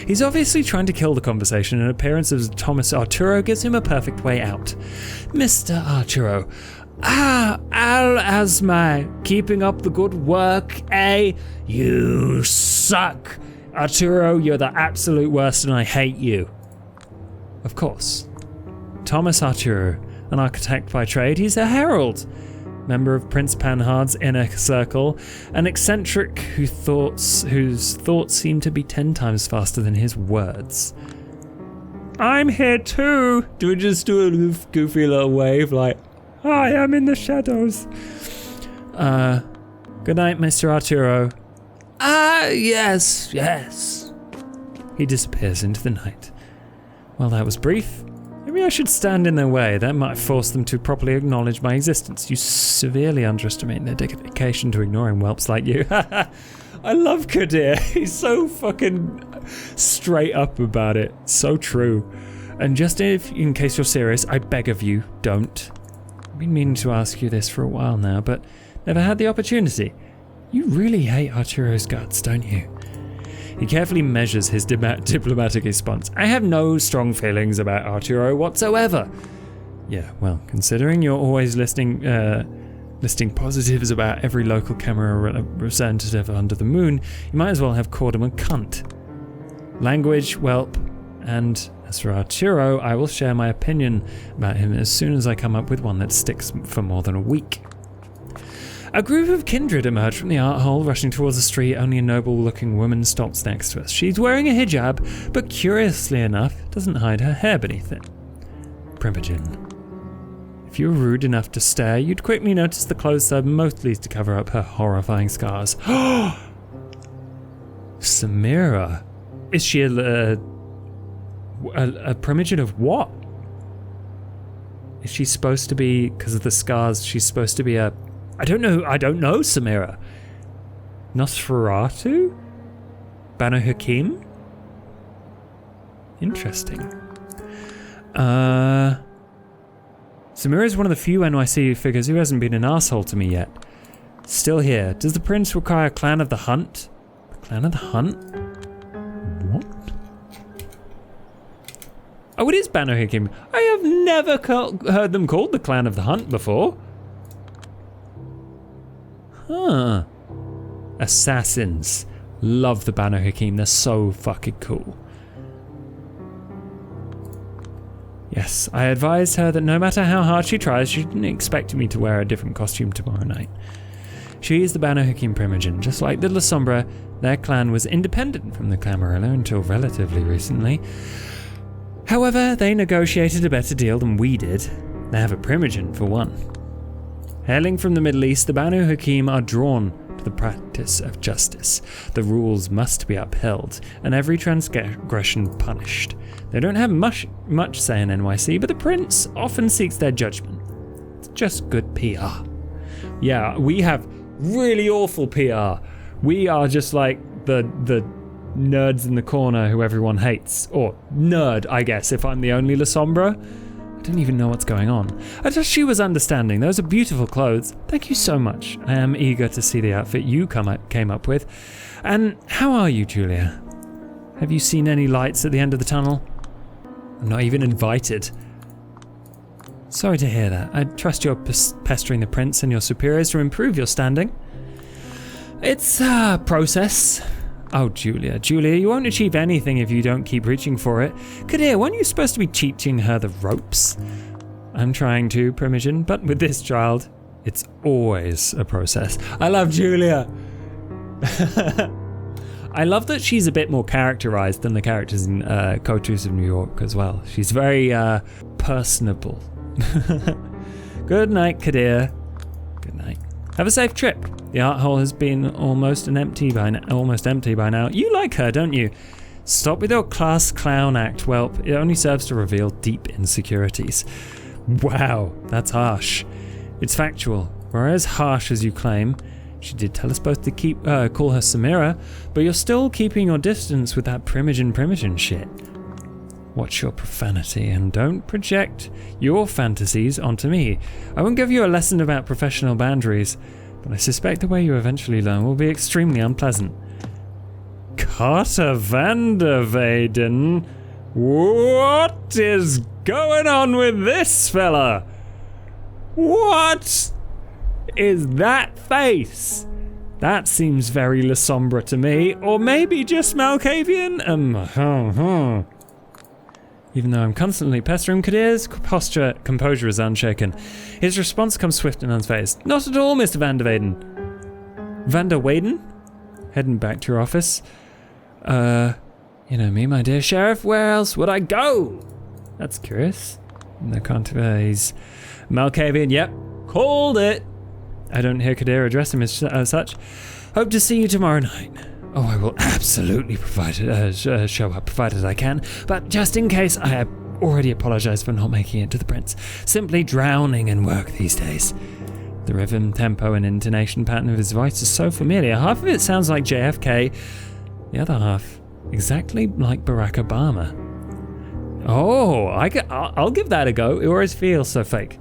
He's obviously trying to kill the conversation, and an appearance of Thomas Arturo gives him a perfect way out. Mr. Arturo. Al-Asma, keeping up the good work, eh? You suck. Arturo, you're the absolute worst and I hate you. Of course. Thomas Arturo, an architect by trade, he's a herald. Member of Prince Panhard's inner circle, an eccentric whose thoughts seem to be 10 times faster than his words. I'm here too. Do we just do a goofy little wave like, I am in the shadows. Good night, Mr. Arturo. Yes. He disappears into the night. Well, that was brief. Maybe I should stand in their way. That might force them to properly acknowledge my existence. You severely underestimate their dedication to ignoring whelps like you. I love Kadir. He's so fucking straight up about it. So true. And just in case you're serious, I beg of you, don't. I've been meaning to ask you this for a while now, but never had the opportunity. You really hate Arturo's guts, don't you? He carefully measures his diplomatic response. I have no strong feelings about Arturo whatsoever. Yeah, well, considering you're always listing positives about every local camera representative under the moon, you might as well have called him a cunt. Language, whelp, and as for Arturo, I will share my opinion about him as soon as I come up with one that sticks for more than a week. A group of kindred emerge from the art hole, rushing towards the street. Only a noble-looking woman stops next to us. She's wearing a hijab, but curiously enough, doesn't hide her hair beneath it. Primogen. If you were rude enough to stare, you'd quickly notice the clothes serve mostly to cover up her horrifying scars. Samira. Is she a Primogen of what? Is she supposed to be, because of the scars, she's supposed to be a... I don't know, Samira. Nosferatu? Banu Hakim? Interesting. Samira is one of the few NYC figures who hasn't been an arsehole to me yet. Still here. Does the prince require a clan of the hunt? The clan of the hunt? What? Oh, it is Banu Hakim. I have never heard them called the clan of the hunt before. Huh. Assassins. Love the Banu Hakim. They're so fucking cool. Yes, I advised her that no matter how hard she tries, she didn't expect me to wear a different costume tomorrow night. She is the Banu Hakim Primogen. Just like the Lasombra, their clan was independent from the Camarilla until relatively recently. However, they negotiated a better deal than we did. They have a Primogen, for one. Hailing from the Middle East, the Banu Hakim are drawn to the practice of justice. The rules must be upheld, and every transgression punished. They don't have much say in NYC, but the prince often seeks their judgment. It's just good PR. Yeah, we have really awful PR. We are just like the nerds in the corner who everyone hates. Or nerd, I guess, if I'm the only Lasombra. I don't even know what's going on. I thought she was understanding. Those are beautiful clothes. Thank you so much. I am eager to see the outfit you came up with. And how are you, Julia? Have you seen any lights at the end of the tunnel? I'm not even invited. Sorry to hear that. I trust you're pestering the prince and your superiors to improve your standing. It's a process. Oh, Julia, you won't achieve anything if you don't keep reaching for it. Kadir, weren't you supposed to be teaching her the ropes? I'm trying to, Primogen, but with this child, it's always a process. I love Julia. I love that she's a bit more characterized than the characters in Coaches of New York as well. She's very personable. Good night, Kadir. Good night. Have a safe trip. The art hole has been almost empty by now. You like her, don't you? Stop with your class clown act, whelp. It only serves to reveal deep insecurities. Wow, that's harsh. It's factual. Or as harsh as you claim. She did tell us both to call her Samira, but you're still keeping your distance with that Primogen shit. Watch your profanity and don't project your fantasies onto me. I won't give you a lesson about professional boundaries, but I suspect the way you eventually learn will be extremely unpleasant. Carter van der Weyden? What is going on with this fella? What is that face? That seems very Lasombra to me, or maybe just Malkavian? Even though I'm constantly pestering, Kadir's composure is unshaken. His response comes swift and unfazed. Not at all, Mr. Van der Weyden. Van der Weyden? Heading back to your office. You know me, my dear sheriff, where else would I go? That's curious. No content. He's Malkavian, yep. Called it. I don't hear Kadir address him as such. Hope to see you tomorrow night. Oh, I will absolutely show up, provided I can. But just in case, I have already apologized for not making it to the prince. Simply drowning in work these days. The rhythm, tempo, and intonation pattern of his voice is so familiar. Half of it sounds like JFK, the other half exactly like Barack Obama. Oh, I'll give that a go. It always feels so fake.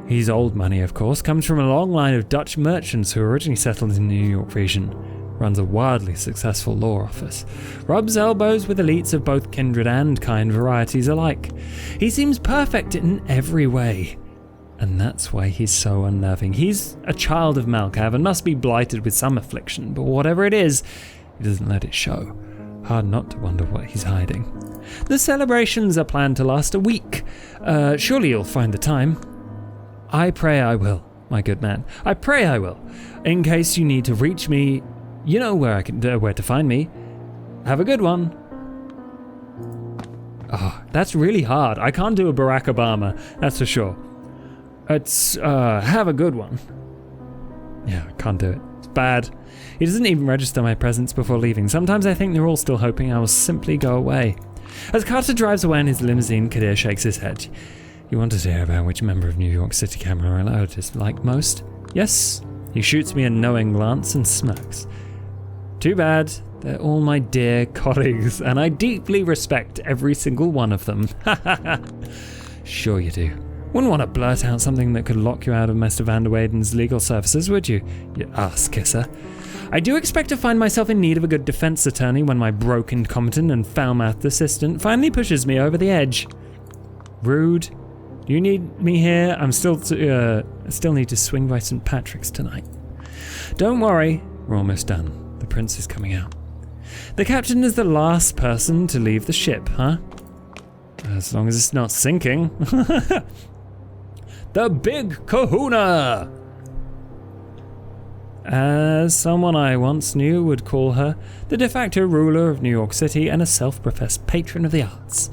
He's old money, of course, comes from a long line of Dutch merchants who originally settled in the New York region. Runs a wildly successful law office. Rubs elbows with elites of both kindred and kind varieties alike. He seems perfect in every way. And that's why he's so unnerving. He's a child of Malkav and must be blighted with some affliction, but whatever it is, he doesn't let it show. Hard not to wonder what he's hiding. The celebrations are planned to last a week. Surely you'll find the time. I pray I will. my good man. I pray I will. In case you need to reach me, you know where to find me. Have a good one. Oh, that's really hard. I can't do a Barack Obama, that's for sure. It's, have a good one. Yeah, I can't do it. It's bad. He doesn't even register my presence before leaving. Sometimes I think they're all still hoping I will simply go away. As Carter drives away in his limousine, Kadir shakes his head. You wanted to hear about which member of New York City Camera I dislike most? Yes? He shoots me a knowing glance and smirks. Too bad. They're all my dear colleagues, and I deeply respect every single one of them. Sure you do. Wouldn't want to blurt out something that could lock you out of Mr. Van der Weyden's legal services, would you? You ass kisser. I do expect to find myself in need of a good defense attorney when my broke, incompetent, and foul-mouthed assistant finally pushes me over the edge. Rude. Do you need me here? I still need to swing by St. Patrick's tonight. Don't worry, we're almost done. The prince is coming out. The captain is the last person to leave the ship, huh? As long as it's not sinking. The Big Kahuna! As someone I once knew would call her, the de facto ruler of New York City and a self-professed patron of the arts.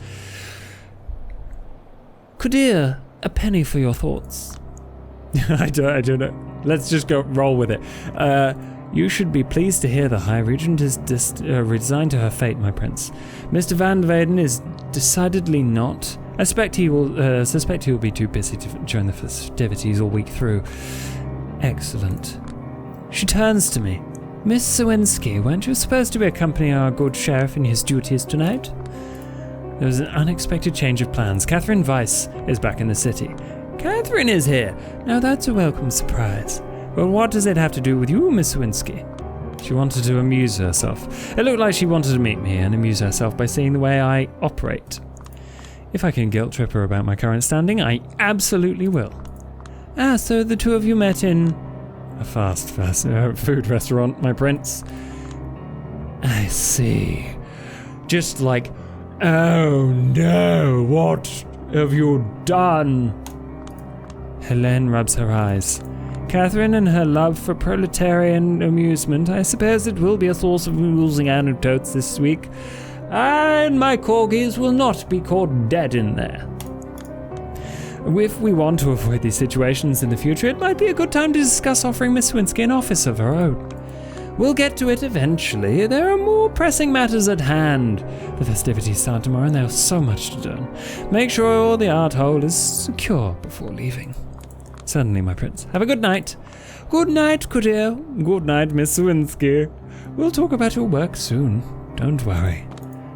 Kadir, a penny for your thoughts. I don't know. Let's just roll with it. You should be pleased to hear the High Regent is resigned to her fate, my prince. Mr. Van der Weyden is decidedly not. I suspect he will be too busy to join the festivities all week through. Excellent. She turns to me. Miss Sawinski, weren't you supposed to accompany our good sheriff in his duties tonight? There was an unexpected change of plans. Catherine Weiss is back in the city. Catherine is here. Now that's a welcome surprise. Well, what does it have to do with you, Miss Sawinski? She wanted to amuse herself. It looked like she wanted to meet me and amuse herself by seeing the way I operate. If I can guilt trip her about my current standing, I absolutely will. Ah, so the two of you met in a fast food restaurant, my prince. I see. Just like, oh no, what have you done? Helene rubs her eyes. Catherine and her love for proletarian amusement, I suppose it will be a source of amusing anecdotes this week. And my corgis will not be caught dead in there. If we want to avoid these situations in the future, it might be a good time to discuss offering Miss Sawinski an office of her own. We'll get to it eventually. There are more pressing matters at hand. The festivities start tomorrow and there's so much to do. Make sure the arsehole is secure before leaving. Certainly, my prince. Have a good night. Good night, Kadir. Good night, Miss Sawinski. We'll talk about your work soon. Don't worry.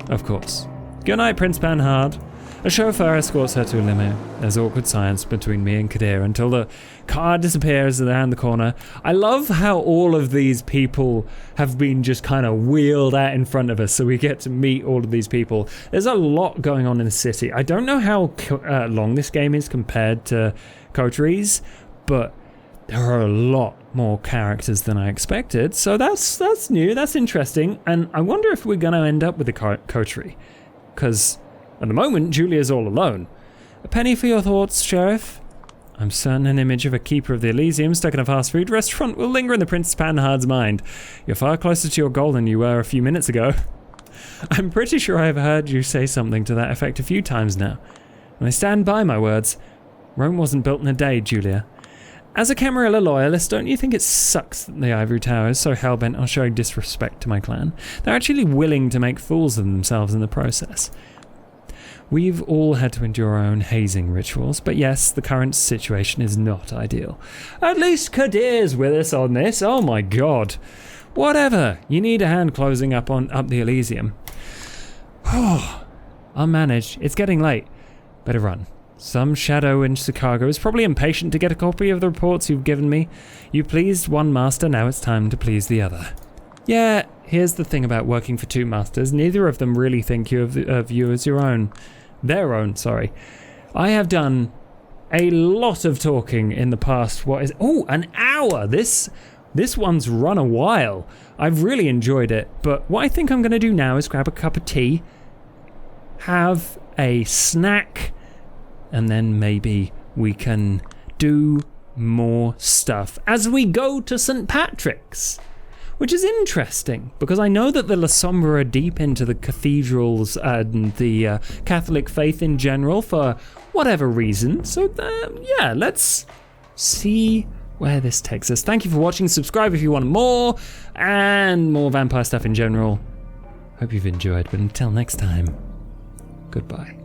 Of course. Good night, Prince Panhard. A chauffeur escorts her to a limo. There's awkward silence between me and Kadir until the car disappears around the corner. I love how all of these people have been just kind of wheeled out in front of us, so we get to meet all of these people. There's a lot going on in the city. I don't know how long this game is compared to Coteries, but there are a lot more characters than I expected, so that's new, that's interesting, and I wonder if we're going to end up with a coterie, because at the moment Julia's all alone. A penny for your thoughts, Sheriff? I'm certain an image of a keeper of the Elysium stuck in a fast food restaurant will linger in the Prince Panhard's mind. You're far closer to your goal than you were a few minutes ago. I'm pretty sure I've heard you say something to that effect a few times now, and I stand by my words. Rome wasn't built in a day, Julia. As a Camarilla loyalist, don't you think it sucks that the Ivory Tower is so hell-bent on showing disrespect to my clan? They're actually willing to make fools of themselves in the process. We've all had to endure our own hazing rituals, but yes, the current situation is not ideal. At least Kadir's with us on this, oh my god. Whatever, you need a hand closing up the Elysium. I'll manage, it's getting late. Better run. Some shadow in Chicago is probably impatient to get a copy of the reports you've given me. You pleased one master, now it's time to please the other. Yeah, here's the thing about working for two masters. Neither of them really think of you as your own. Their own, sorry. I have done a lot of talking in the past. An hour! This one's run a while. I've really enjoyed it, but what I think I'm going to do now is grab a cup of tea, have a snack, and then maybe we can do more stuff as we go to St. Patrick's, which is interesting because I know that the Lasombra are deep into the cathedrals and the Catholic faith in general for whatever reason. So yeah, let's see where this takes us. Thank you for watching. Subscribe if you want more and more vampire stuff in general. Hope you've enjoyed, but until next time, goodbye.